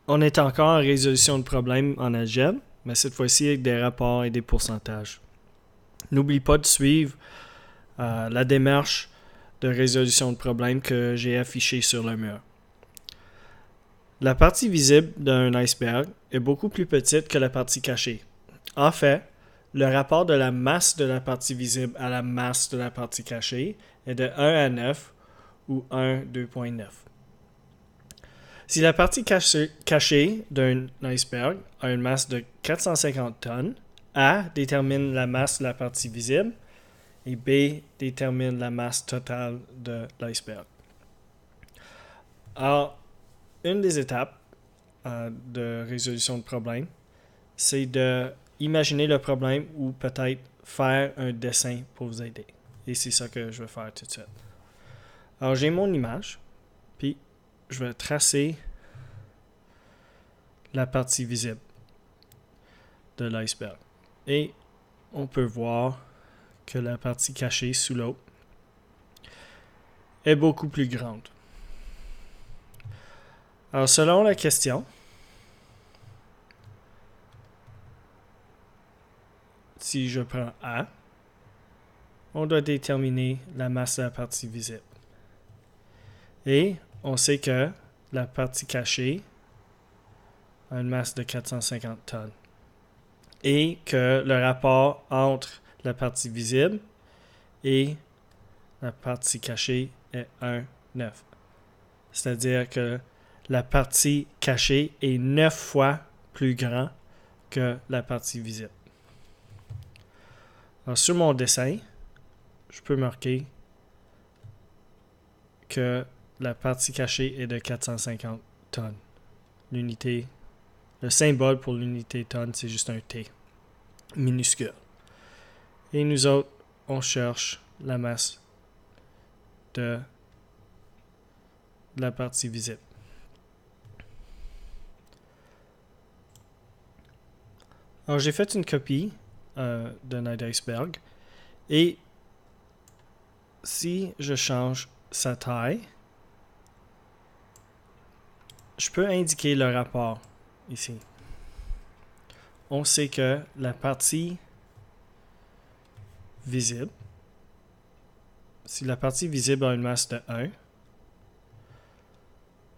On est encore en résolution de problèmes en algèbre, mais cette fois-ci avec des rapports et des pourcentages. N'oublie pas de suivre la démarche de résolution de problèmes que j'ai affichée sur le mur. La partie visible d'un iceberg est beaucoup plus petite que la partie cachée. En fait, le rapport de la masse de la partie visible à la masse de la partie cachée est de 1 à 9 ou 1 2.9. Si la partie cachée d'un iceberg a une masse de 450 tonnes, A détermine la masse de la partie visible et B détermine la masse totale de l'iceberg. Alors, une des étapes de résolution de problème, c'est de imaginer le problème ou peut-être faire un dessin pour vous aider. Et c'est ça que je vais faire tout de suite. Alors, j'ai mon image, puis je vais tracer la partie visible de l'iceberg. Et on peut voir que la partie cachée sous l'eau est beaucoup plus grande. Alors, selon la question, si je prends A, on doit déterminer la masse de la partie visible. Et on sait que la partie cachée a une masse de 450 tonnes. Et que le rapport entre la partie visible et la partie cachée est 1,9. C'est-à-dire que la partie cachée est 9 fois plus grand que la partie visible. Alors, sur mon dessin, je peux marquer que la partie cachée est de 450 tonnes. L'unité, le symbole pour l'unité tonne, c'est juste un T minuscule. Et nous autres, on cherche la masse de la partie visible. Alors, j'ai fait une copie d'un iceberg et si je change sa taille, je peux indiquer le rapport ici. On sait que la partie visible, si la partie visible a une masse de 1,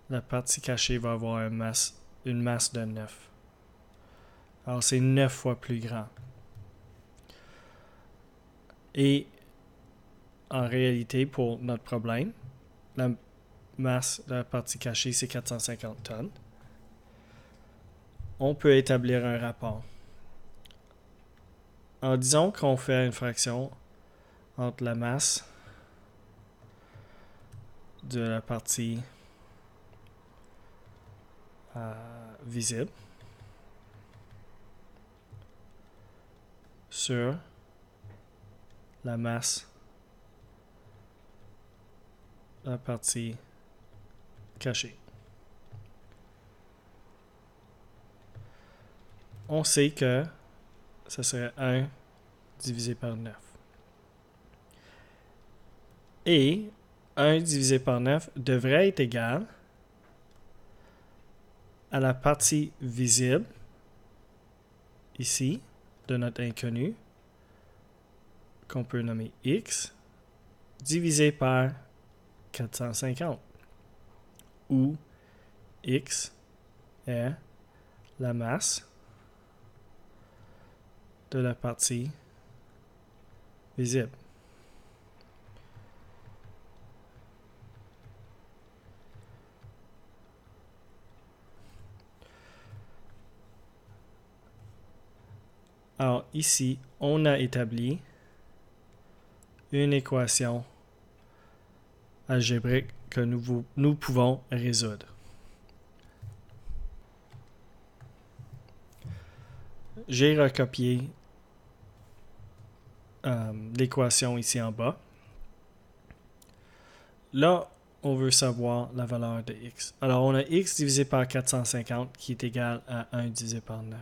la partie cachée va avoir une masse de 9. Alors, c'est 9 fois plus grand. Et en réalité, pour notre problème, la masse de la partie cachée, c'est 450 tonnes. On peut établir un rapport. En disant qu'on fait une fraction entre la masse de la partie visible sur la masse de la partie cachée. On sait que ce serait 1 divisé par 9. Et 1 divisé par 9 devrait être égal à la partie visible, ici, de notre inconnu, qu'on peut nommer x, divisé par 450, où x est la masse de la partie visible. Alors ici, on a établi une équation algébrique que nous pouvons résoudre. J'ai recopié l'équation ici en bas. Là, on veut savoir la valeur de x. Alors, on a x divisé par 450 qui est égal à 1 divisé par 9.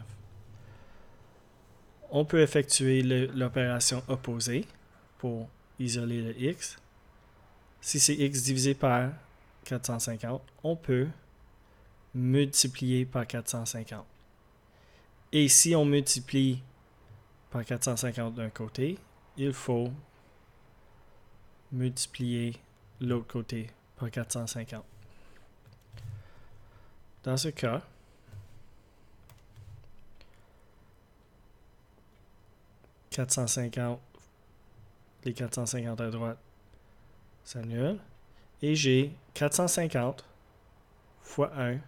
On peut effectuer l'opération opposée pour isoler le x. Si c'est x divisé par 450, on peut multiplié par 450. Et si on multiplie par 450 d'un côté, il faut multiplier l'autre côté par 450. Dans ce cas, les 450 à droite s'annulent. Et j'ai 450 fois 1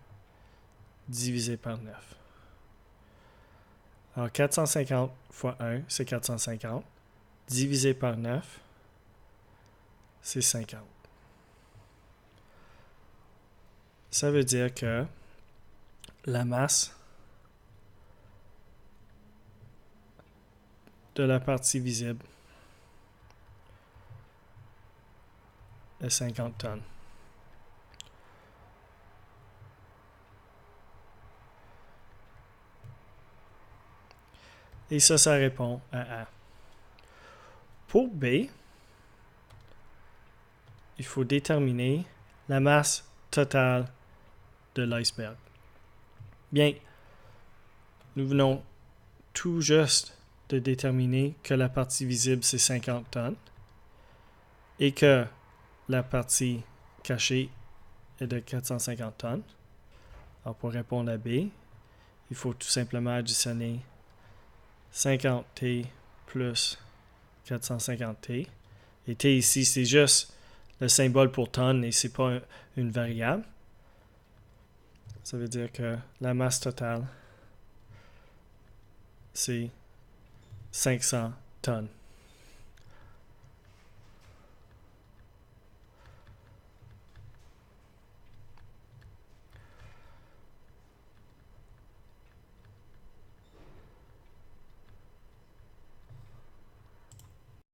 divisé par 9. Alors 450 fois 1, c'est 450. Divisé par 9, c'est 50. Ça veut dire que la masse de la partie visible est 50 tonnes. Et ça répond à A. Pour B, il faut déterminer la masse totale de l'iceberg. Bien, nous venons tout juste de déterminer que la partie visible, c'est 50 tonnes et que la partie cachée est de 450 tonnes. Alors, pour répondre à B, il faut tout simplement additionner 50T plus 450T. Et T ici, c'est juste le symbole pour tonne et c'est pas une variable. Ça veut dire que la masse totale, c'est 500 tonnes.